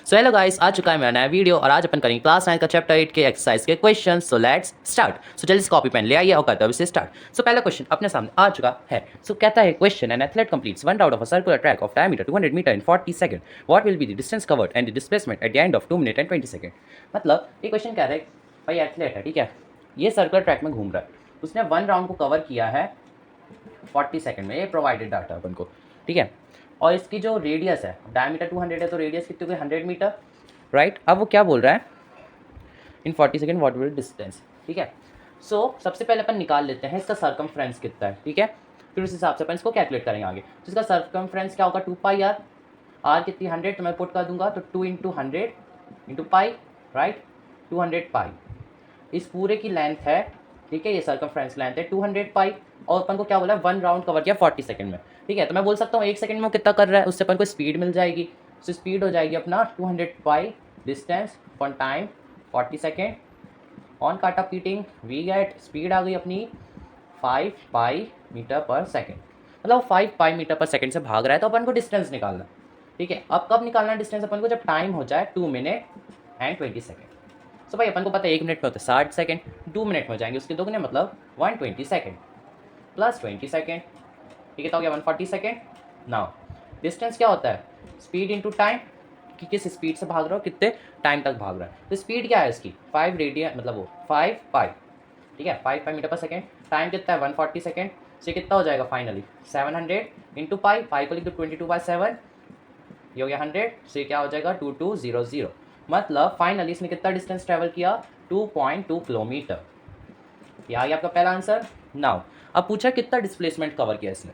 So hello guys, आ चुका है मेरा नया वीडियो और आज अपन करेंगे क्लास 9 का चैप्टर 8 के एक्सरसाइज के question. So let's start. So जल्दी से कॉपी पेन ले आइए और करते हैं इसे स्टार्ट। सो पहला क्वेश्चन अपने सामने आ चुका है। सो कहता है question, an athlete completes one round of a circular track of diameter 200 metre in 40 second, what will be the distance covered and the displacement at the end of 2 minute and 20 second. मतलब ये question कह रहा है भाई athlete है, ठीक है, ये सर्कुलर ट्रैक में घूम रहा है, उसने वन राउंड को कवर किया है 40 सेकंड में, ये प्रोवाइडेड डाटा अपन को, ठीक है। और इसकी जो रेडियस है, डायमीटर 200 है तो रेडियस कितनी हुई 100 मीटर, राइट। अब वो क्या बोल रहा है, इन 40 सेकंड व्हाट विल डिस्टेंस, ठीक है। सो सबसे पहले अपन निकाल लेते हैं इसका सर्कमफ्रेंस कितना है, ठीक है। फिर उस हिसाब से अपन इसको कैलकुलेट करेंगे आगे। तो इसका सर्कमफ्रेंस क्या होगा, 2 पाई आर, आर कितनी 100 तो मैं पुट कर दूंगा, तो 2 इंटू 100 इंटू पाई, राइट, 200 पाई इस पूरे की लेंथ है, ठीक है। ये सर्कमफ्रेंस लेंथ है 200 पाई, और अपन को क्या बोला, वन राउंड कवर किया 40 सेकंड में, ठीक है। तो मैं बोल सकता हूँ 1 सेकंड में वो कितना कर रहा है, उससे अपन को स्पीड मिल जाएगी। तो स्पीड हो जाएगी अपना 200 pi distance for time 40 second on काटा पीटिंग, वी गेट स्पीड आ गई अपनी 5 पाई मीटर पर सेकेंड। मतलब 5 पाई मीटर पर सेकेंड से भाग रहा है, तो अपन को डिस्टेंस निकालना, ठीक है। अब कब निकालना है डिस्टेंस अपन को, जब टाइम हो जाए 2 मिनट एंड 20 सेकेंड। सो भाई अपन को पता है 1 मिनट में होता है 60 सेकेंड, 2 मिनट में हो जाएंगे उसके दोगुने, मतलब 120 सेकेंड प्लस 20 सेकेंड, ठीक है, तो हो गया 140 सेकेंड। नाउ डिस्टेंस क्या होता है, स्पीड इंटू टाइम, कि किस स्पीड से भाग रहा हो, कितने टाइम तक भाग रहा है। तो स्पीड क्या है इसकी 5 रेडियन, मतलब वो 5 पाई, ठीक है, 5 पाई मीटर पर सेकेंड। टाइम कितना है 140 सेकेंड, से कितना हो जाएगा फाइनली 700 इंटू पाई, पाई को लिख दो 22/7, ये हो गया 100, से क्या हो जाएगा 2200। मतलब फाइनली इसने कितना डिस्टेंस ट्रेवल किया, 2.2 किलोमीटर। ये आ गया आपका पहला आंसर। नाउ अब पूछा कितना डिस्प्लेसमेंट कवर किया इसने।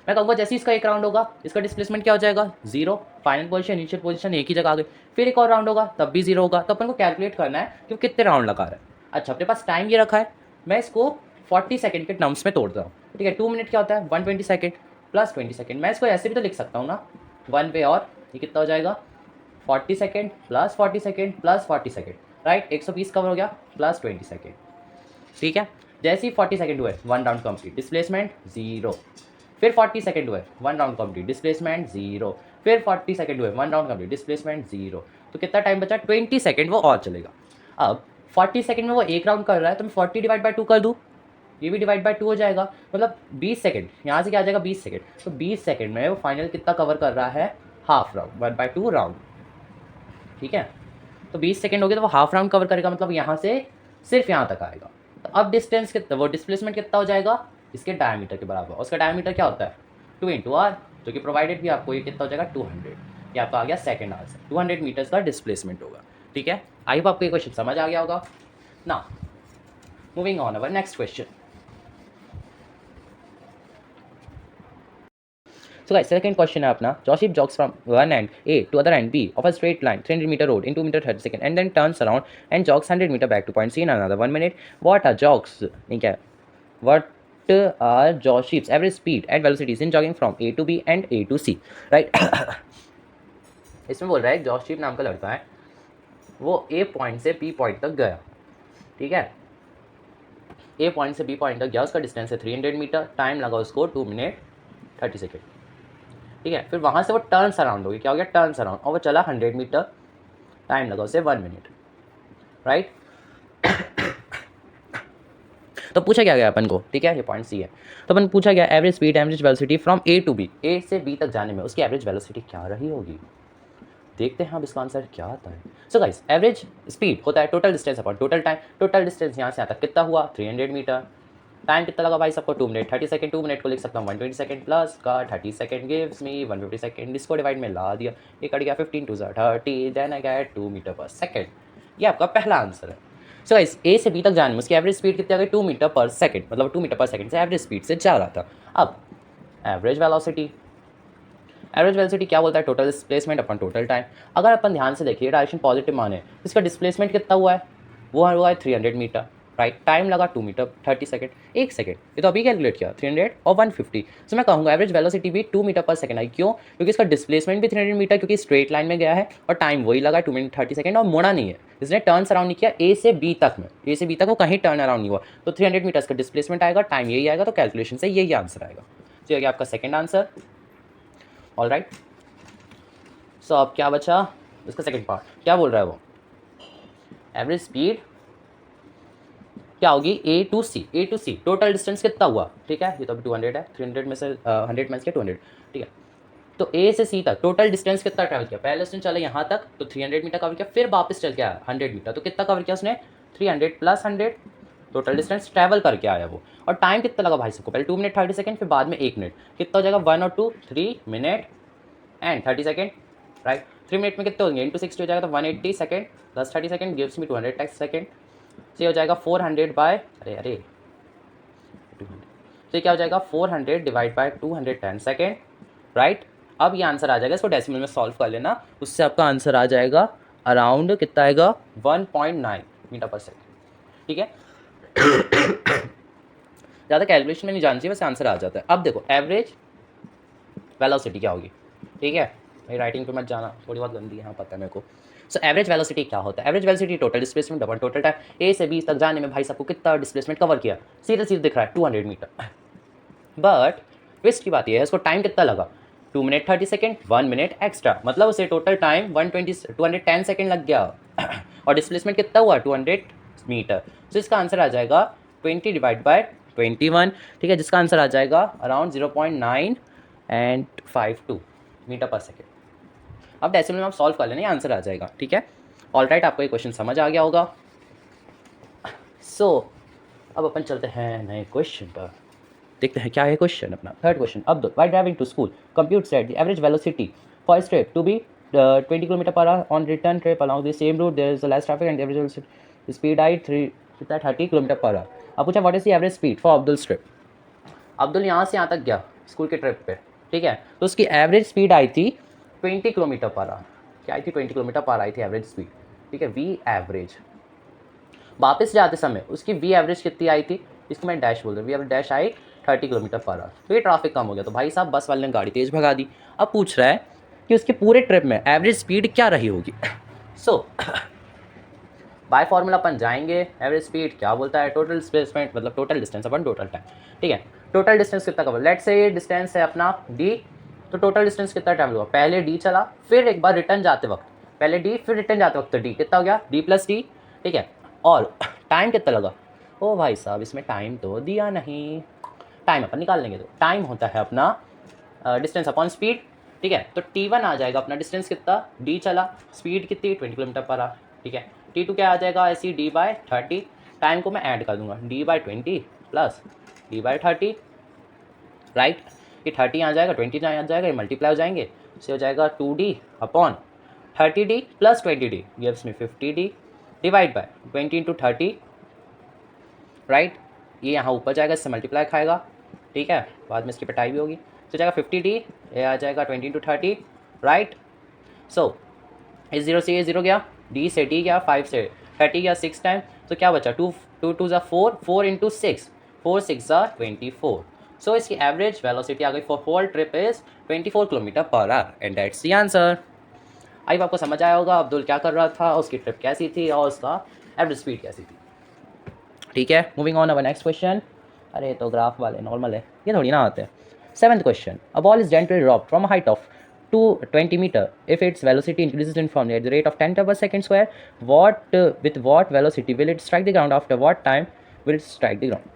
मैं कहूँगा जैसे इसका एक राउंड होगा, इसका डिस्प्लेसमेंट क्या हो जाएगा 0, फाइनल पोजीशन इनिशियल पोजीशन एक ही जगह आ गई। फिर एक और राउंड होगा तब भी 0 होगा। तो अपन को कैलकुलेट करना है कि वो कितने राउंड लगा रहा है। अच्छा, अपने पास टाइम ये रखा है, मैं इसको 40 सेकंड के टर्म्स में तोड़ता हूँ, ठीक है। 2 मिनट क्या होता है 120 सेकंड प्लस 20 सेकंड। मैं इसको ऐसे भी तो लिख सकता हूँ ना, वन वे, और ये कितना हो जाएगा 40 second plus 40 second plus 40 second, right, 120 cover हो गया प्लस 20 सेकंड, ठीक है। जैसे ही 40 सेकंड हुए वन राउंड कंप्लीट, डिस्प्लेसमेंट 0। फिर 40 सेकंड हुए वन राउंड कंप्लीट, डिस्प्लेसमेंट 0। फिर 40 सेकंड हुए वन राउंड कंप्लीट, डिस्प्लेसमेंट 0। तो कितना टाइम बचा 20 सेकंड वो और चलेगा। अब 40 सेकंड में वो एक राउंड कर रहा है, तो मैं 40 डिवाइड बाई 2 कर दूँ, ये भी डिवाइड बाई 2 हो जाएगा, मतलब 20 सेकंड। यहाँ से क्या आ जाएगा 20 सेकंड, तो 20 सेकंड में वो फाइनल कितना कवर कर रहा है, हाफ राउंड, 1/2 राउंड, ठीक है। तो 20 सेकंड हो गया तो वो हाफ राउंड कवर करेगा, मतलब यहाँ से सिर्फ यहाँ तक आएगा। तो अब डिस्टेंस कितना, वो डिस्प्लेसमेंट कितना हो जाएगा, इसके डायमीटर के बराबर। उसका डायमीटर क्या होता है 2 इंटू आर, जो कि प्रोवाइडेड भी आपको, ये कितना हो जाएगा 200। ये आपका आ गया सेकंड आंसर, 200 मीटर्स का डिस्प्लेसमेंट होगा, ठीक है। आई होप आपको ये क्वेश्चन समझ आ गया होगा ना। Moving on our next question. So guys, second question है अपना, Joship jogs from one end A to other end B of a straight line 300 meter road in 2 meter 30 second and then turns around and jogs 100 meter back to point C in another 1 minute. What are jogs? ठीक है, what are Joship's average speed and velocities in jogging from A to B and A to C, right? इसमें बोल रहा है जॉशिप नाम का लड़का है, वो A पॉइंट से B पॉइंट तक गया, ठीक है। A पॉइंट से B पॉइंट तक गया, उसका डिस्टेंस है 300 मीटर, टाइम लगा उसको 2 मिनट 30 सेकेंड, ठीक है। फिर वहाँ से वो टर्न्स अराउंड हो गई, क्या हो गया टर्न्स अराउंड, और वो चला 100 मीटर, टाइम लगा उसे 1 मिनट, राइट। तो पूछा क्या गया अपन को, ठीक है, ये पॉइंट सी है। तो अपन पूछा गया average speed average velocity from A to B, A से बी तक जाने में उसकी एवरेज वेलोसिटी क्या रही होगी। देखते हैं अब इसका आंसर क्या आता है। सो गाइस, एवरेज स्पीड होता है total distance upon total time. Total distance यहाँ से यहाँ तक कितना हुआ 300 मीटर, टाइम कितना लगा भाई सबको 2 मिनट 30 सेकंड। 2 मिनट को लिख सकता हूँ 120 सेकंड प्लस का 30 सेकंड गिव्स मी 150 सेकंड। इसको डिवाइड में ला दिया, ये कट गया 15 2 30, देन आई गेट 2 मीटर पर सेकंड। ये आपका पहला आंसर है। सो गाइस, ए से बी तक जाने में उसकी एवरेज स्पीड कितनी आ गई 2 मीटर पर सेकंड, मतलब 2 मीटर पर सेकंड से एवरेज स्पीड से जा रहा था। अब एवरेज वेलोसिटी, एवरेज वेलोसिटी क्या बोलता है, टोटल डिस्प्लेसमेंट अपन टोटल टाइम। अगर अपन ध्यान से देखिए डायरेक्शन पॉजिटिव माने, इसका डिस्प्लेसमेंट कितना हुआ है, वो हुआ है 300 मीटर, राइट। टाइम लगा 2 मीटर 30 सेकंड, 1 सेकंड, ये तो अभी कैलकुलेट किया 300 और 150। सो मैं कहूँगा एवरेज वेलोसिटी भी 2 मीटर पर सेकंड आई, क्यों, क्योंकि इसका डिस्प्लेसमेंट भी 300 मीटर, क्योंकि स्ट्रेट लाइन में गया है, और टाइम वही लगा 2 मिनट 30 सेकंड, और मुड़ा नहीं है, इसने टर्न अराउंड नहीं किया ए से बी तक में, ए से बी तक वो कहीं टर्न अराउंड नहीं हुआ। तो 300 मीटर्स का डिस्प्लेसमेंट आएगा, टाइम यही आएगा, तो कैलकुलेशन से यही आंसर आएगा। तो ये आपका सेकेंड आंसर, ऑल राइट। सो अब क्या बचा, उसका सेकंड पार्ट क्या बोल रहा है वो, एवरेज स्पीड क्या होगी ए टू सी, टोटल डिस्टेंस कितना हुआ, ठीक है, ये तो अभी 200 है, 300 में से 100 में से 200, ठीक है। तो ए से सी तक टोटल डिस्टेंस कितना ट्रैवल किया, पहले उसने चला यहाँ तक तो 300 मीटर कवर किया, फिर वापस चल के आया 100 मीटर, तो कितना कवर किया उसने 300 प्लस 100, टोटल डिस्टेंस ट्रैवल करके आया वो। और टाइम कितना लगा भाई सबको, पहले 2 मिनट 30 सेकंड, फिर बाद में 1 मिनट, कितना हो जाएगा 1 और 2 3 minute and 30 second, right. 3 minute में कितने होंगे, इंटू 60 हो जाएगा तो 180 second plus 30 second gives me 200 second, से हो जाएगा 400 बाय अरे 200, तो क्या हो जाएगा 400 डिवाइड बाय 210 सेकेंड, राइट। अब ये आंसर आ जाएगा, इसको डेसिमल में सॉल्व कर लेना, उससे आपका आंसर आ जाएगा अराउंड कितना आएगा 1.9 मीटर पर सेकेंड, ठीक है। ज़्यादा कैलकुलेशन में नहीं जानती, वैसे आंसर आ जाता है। अब देखो एवरेज वेलोसिटी क्या होगी, ठीक है, मेरी राइटिंग पे मत जाना, थोड़ी बहुत गंदी है, हाँ पता है मेरे को। सो एवरेज वेलोसिटी क्या होता है, एवरेज वेलोसिटी टोटल डिस्प्लेसमेंट अपन टोटल टाइम ए से बी तक जाने में भाई सबको कितना डिस्प्लेसमेंट कवर किया, सीधे सीधे दिख रहा है 200 मीटर, बट ट्विस्ट की बात यह है इसको टाइम कितना लगा 2 मिनट 30 सेकेंड 1 मिनट एक्स्ट्रा, मतलब उसे टोटल टाइम 210 सेकेंड लग गया और डिस्प्लेसमेंट कितना हुआ 200 मीटर, तो इसका आंसर आ जाएगा 20 डिवाइड बाय 21, ठीक है, जिसका आंसर आ जाएगा अराउंड 0.952 मीटर पर सेकेंड। अब डेसिमल में आप सॉल्व कर लेना, आंसर आ जाएगा, ठीक है। ऑलराइट, आपको ये क्वेश्चन समझ आ गया होगा। सो अब अपन चलते हैं नए क्वेश्चन पर, देखते हैं क्या है क्वेश्चन अपना। Third question, Abdul while driving to school compute that the average velocity for straight to be 20 kilometre per hour on return trip along the same route there is less traffic and average speed I 30 kilometre per hour. अब पूछा what is the average speed for Abdul trip. Abdul यहाँ से यहाँ तक गया school के trip पे, ठीक है, तो उसकी एवरेज स्पीड आई थी 20 किलोमीटर पर आवर, क्या आई थी 20 किलोमीटर पर आई थी एवरेज स्पीड, ठीक है, वी एवरेज। वापस जाते समय उसकी वी एवरेज कितनी आई थी, इसको मैं डैश बोल रहा हूँ, we average dash I 30 kilometre per hour, तो ये ट्रैफिक कम हो गया, तो भाई साहब बस वाले ने गाड़ी तेज़ भगा दी। अब पूछ रहा है कि उसके पूरे ट्रिप में एवरेज स्पीड क्या रही होगी। सो बाय फॉर्मूला अपन जाएंगे, एवरेज स्पीड क्या बोलता है, टोटल डिस्प्लेसमेंट मतलब टोटल डिस्टेंस अपन टोटल टाइम, ठीक है, टोटल डिस्टेंस कितना कवर, लेट्स से ये डिस्टेंस है अपना डी, तो टोटल डिस्टेंस कितना ट्रैवल हुआ, पहले डी चला फिर एक बार रिटर्न जाते वक्त, पहले डी फिर रिटर्न जाते वक्त डी कितना हो गया डी प्लस डी, ठीक है, और टाइम कितना लगा, ओ भाई साहब इसमें टाइम तो दिया नहीं, टाइम अपन निकाल लेंगे, तो टाइम होता है अपना डिस्टेंस अपॉन स्पीड, ठीक है, तो T1 आ जाएगा अपना डिस्टेंस कितना डी चला, स्पीड कितनी 20 किलोमीटर पर आवर, ठीक है, T2 क्या आ जाएगा ऐसी D/30, टाइम को मैं ऐड कर दूंगा D/20 प्लस D/30, राइट, ये 30 आ जाएगा 20 आ जाएगा, ये मल्टीप्लाई हो जाएंगे, इससे हो जाएगा 2D upon 30D plus 20D gives me 50D divide by 20 into 30, right, ये यहाँ ऊपर जाएगा, इससे मल्टीप्लाई खाएगा, ठीक है, बाद में इसकी पिटाई भी होगी, तो जाएगा 50D, ये आ जाएगा 20 इंटू 30, राइट। सो इस 0 से ये 0 गया, D से D गया, 5 से 30 गया 6 टाइम, तो क्या बचा 2 2 ज़ा 4, 4 इंटू 6, 4 6 ज़ा 24, सो इसकी एवरेज वेलोसिटी आ गई for whole trip is 24 kilometre per hour and that's the answer. आई आपको समझ आया होगा अब्दुल क्या कर रहा था, उसकी ट्रिप कैसी थी और उसका एवरेज स्पीड कैसी थी, ठीक है। Moving on our next question, अरे तो ग्राफ वाले नॉर्मल है, ये थोड़ी ना आते हैं। Seventh question, a ball is gently dropped from a height of 20 meter if its velocity increases uniformly at the rate of 10 meter per second square, with what velocity will it strike the ground, after what time will it strike the ground।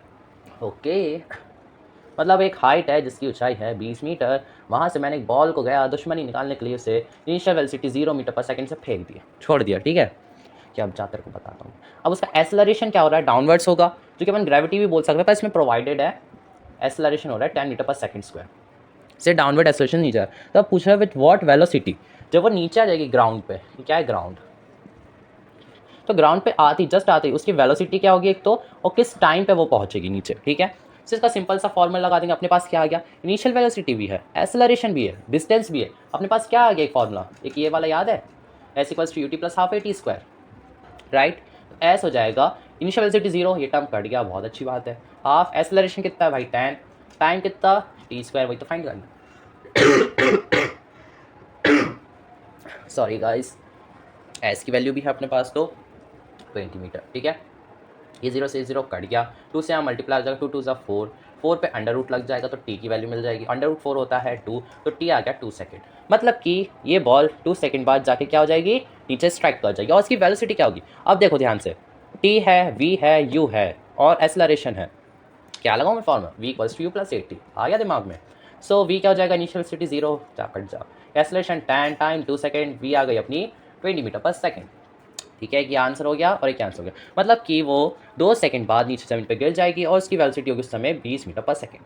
Okay, मतलब एक height है जिसकी ऊंचाई है 20 metre, वहाँ से मैंने एक बॉल को गया दुश्मनी निकालने के लिए उसे इनिशियल वेलोसिटी 0 मीटर पर सेकंड से फेंक दिया, छोड़ दिया, ठीक है, कि अब जाकर को बताता हूँ। अब उसका एसेलरेशन क्या हो रहा है, डाउनवर्ड्स होगा, जो कि अपन ग्रेविटी भी बोल सकते हैं, पर इसमें प्रोवाइडेड है एसेलरेशन हो रहा है 10 मीटर पर सेकंड स्क्वायर, से डाउनवर्ड एसेलरेशन नीचे, तो अब पूछ रहा है विथ व्हाट वेलोसिटी, जब वो नीचे आ जाएगी ग्राउंड पे, क्या है ग्राउंड, तो ग्राउंड पे आती जस्ट आती उसकी वेलोसिटी क्या होगी एक तो, और किस टाइम पे वो पहुंचेगी नीचे, ठीक है। तो इसका सिंपल सा फॉर्मूला लगा देंगे, अपने पास क्या आ गया, इनिशियल वेलोसिटी भी है, एसेलरेशन भी है, डिस्टेंस भी है, अपने पास क्या आ गया एक फॉर्मूला, एक ये वाला याद है, S equals to ut plus half a t square, right, S हो जाएगा इनिशियल वेलोसिटी 0, ये टर्म कट गया, बहुत अच्छी बात है, हाफ एसेलरेशन कितना है भाई 10, टाइम कितना टी स्क्वायर, वही तो फाइंड करना, सॉरी गाइस, एस की वैल्यू भी है अपने पास तो 20 मीटर, ठीक है। ये 0 से 0 कट गया, 2 से यहाँ मल्टीप्लाई हो जाएगा, 2 2 ज़ा 4, 4 पे अंडर रूट लग जाएगा तो टी की वैल्यू मिल जाएगी, अंडर रूट 4 होता है 2, तो टी आ गया 2 सेकेंड। मतलब कि ये बॉल 2 सेकेंड बाद जाके क्या हो जाएगी, नीचे स्ट्राइक कर जाएगी। और इसकी वेलोसिटी क्या होगी, अब देखो ध्यान से, टी है, वी है, यू है और एक्सेलरेशन है, क्या लगाऊँ मैं formula, v equals to u plus 80 आ गया दिमाग में। सो v क्या हो जाएगा, इनिशियल वेलोसिटी 0, जा कट जा, एक्सेलरेशन 10 टाइम 2 सेकेंड, v आ गई अपनी 20 मीटर पर सेकेंड। ठीक है, ये आंसर हो गया और एक आंसर हो गया, मतलब कि वो 2 सेकंड बाद नीचे ज़मीन पे गिर जाएगी और उसकी वेलोसिटी होगी उस समय 20 मीटर पर सेकंड।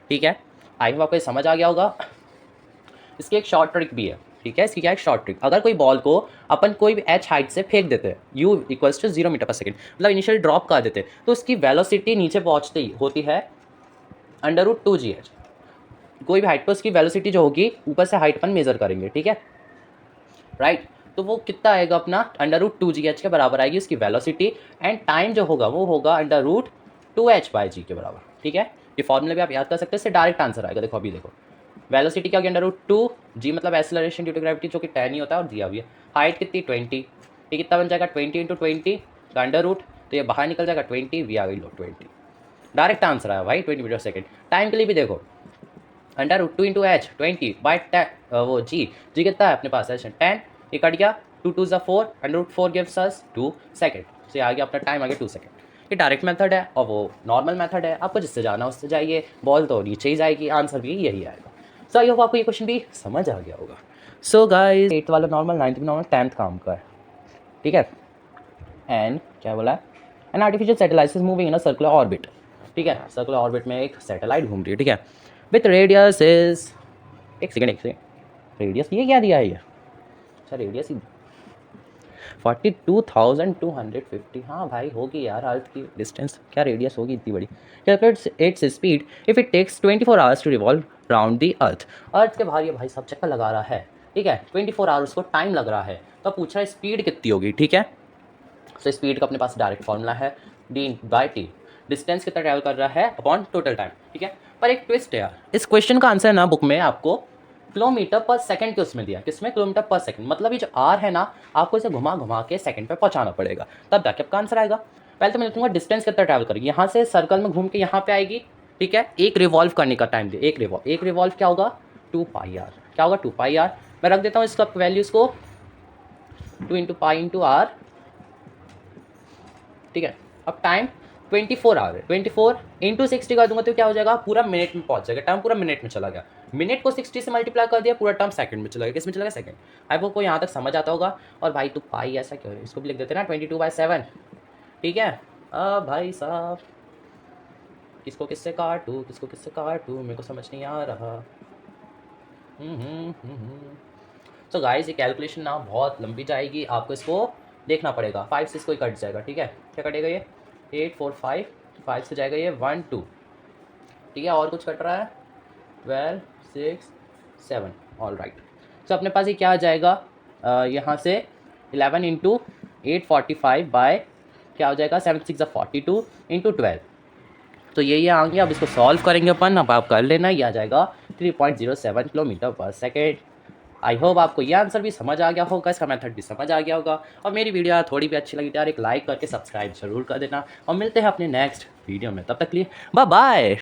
ठीक है, आई होप आपको ये समझ आ गया होगा। इसकी एक शॉर्ट ट्रिक भी है। ठीक है, इसकी क्या है शॉर्ट ट्रिक, अगर कोई बॉल को अपन कोई भी h हाइट से फेंक देते हैं, u इक्वल्स टू 0 मीटर पर सेकंड, मतलब इनिशियल ड्रॉप कर देते हैं, तो उसकी वेलोसिटी नीचे पहुँचते ही होती है √2gh। कोई भी हाइट पर उसकी वेलोसिटी जो होगी, ऊपर से हाइट अपन मेजर करेंगे, ठीक है राइट, तो वो कितना आएगा अपना √2gh के बराबर आएगी उसकी वेलोसिटी, एंड टाइम जो होगा वो होगा √2h/g के बराबर। ठीक है, ये फॉर्मूला भी आप याद कर सकते हैं, इससे डायरेक्ट आंसर आएगा। देखो अभी देखो, वेलोसिटी क्या होगी √2g, मतलब एक्सेलरेशन ड्यू टू ग्रेविटी जो कि 10 ही होता है और दिया भी है, हाइट कितनी 20, ये कितना बन जाएगा 20 × 20 का अंडर रूट, तो ये बाहर निकल जाएगा 20, वी आ गई लो 20, डायरेक्ट आंसर आया भाई 20 मीटर सेकेंड। टाइम के लिए भी देखो, √2 × h 20 वो जी कितना है अपने पास है 10, ये कट गया, 2 2 ज़ा 4, √4 गिव्स अस 2 सेकेंड, से आ गया अपना टाइम आ गया 2 सेकेंड। ये डायरेक्ट मेथड है और वो नॉर्मल मेथड है, आपको जिससे जाना उससे जाइए, बॉल तो नीचे ही जाएगी, आंसर भी यही आएगा। सो आई होप आपको ये क्वेश्चन भी समझ आ गया होगा। सो गाइस 8th वाला नॉर्मल, 9th भी नॉर्मल, 10th काम का है। ठीक है, एंड क्या बोला, an artificial satellite is moving in a circular orbit. ठीक है, सर्कुलर ऑर्बिट में एक सैटेलाइट घूम रही है। ठीक है, विथ रेडियस इज, एक सेकेंड, रेडियस ये क्या दिया है ये, अच्छा रेडियस ही 42,250, हाँ भाई होगी यार, अर्थ की डिस्टेंस क्या रेडियस होगी इतनी बड़ी। Calculates its speed if it takes 24 hours to revolve round the earth. Earth के बाहर ये भाई सब चक्कर लगा रहा है। ठीक है, 24 आवर्स को टाइम लग रहा है, तो पूछ रहा है स्पीड कितनी होगी। ठीक है, तो स्पीड का अपने पास डायरेक्ट फॉर्मूला है d/t, डिस्टेंस कितना ट्रैवल कर रहा है अपॉन टोटल टाइम। ठीक है, पर एक ट्विस्ट है यार, इस क्वेश्चन का आंसर ना बुक में आपको किलोमीटर पर सेकंड के उसमें दिया, किसमें, किलोमीटर पर सेकंड, मतलब ये जो आर है ना, आपको इसे घुमा घुमा के सेकंड पे पहुंचाना पड़ेगा, तब जाके आपका आंसर आएगा। पहले तो मैं लिखूंगा डिस्टेंस कितना ट्रैवल करेगी, यहाँ से सर्कल में घूम के यहाँ पे आएगी। ठीक है, एक रिवॉल्व करने का टाइम दे, एक रिवॉल्व क्या होगा 2πr, क्या होगा 2πr। मैं रख देता हूँ इसका वैल्यूज़ को 2 × π × r। ठीक है, अब टाइम 24 आवर है, 24 × 60 कर दूंगा तो क्या हो जाएगा, पूरा मिनट में पहुंच जाएगा, टाइम पूरा मिनट में चला गया, मिनट को 60 से मल्टीप्लाई कर दिया, पूरा टाइम सेकंड में चला गया, किस में चला गया, सेकंड। आई वो को यहाँ तक समझ आता होगा। और भाई तू पाई ऐसा क्यों है, इसको भी लिख देते ना 22/7। ठीक है, अब भाई साहब किसको किससे काटूँ मेरे को समझ नहीं आ रहा। तो गाइस ये कैलकुलेशन ना बहुत लंबी जाएगी, आपको इसको देखना पड़ेगा, 5 से इसको ही कट जाएगा। ठीक है, क्या कटेगा ये 8 4 5, 5 से जाएगा ये 1 2। ठीक है, और कुछ कट रहा है 12 6 7, ऑल राइट। तो अपने पास ये क्या आ जाएगा, यहाँ से 11 × 845 बाय क्या हो जाएगा 7 6 42 × 12, तो ये आ गया। अब इसको सॉल्व करेंगे अपन, अब आप कर लेना, ये आ जाएगा 3.07 किलोमीटर पर सेकेंड। आई होप आपको ये आंसर भी समझ आ गया होगा, इसका मेथड भी समझ आ गया होगा। और मेरी वीडियो थोड़ी भी अच्छी लगी तो यार एक लाइक करके सब्सक्राइब जरूर कर देना, और मिलते हैं अपने नेक्स्ट वीडियो में, तब तक के लिए बाय बाय।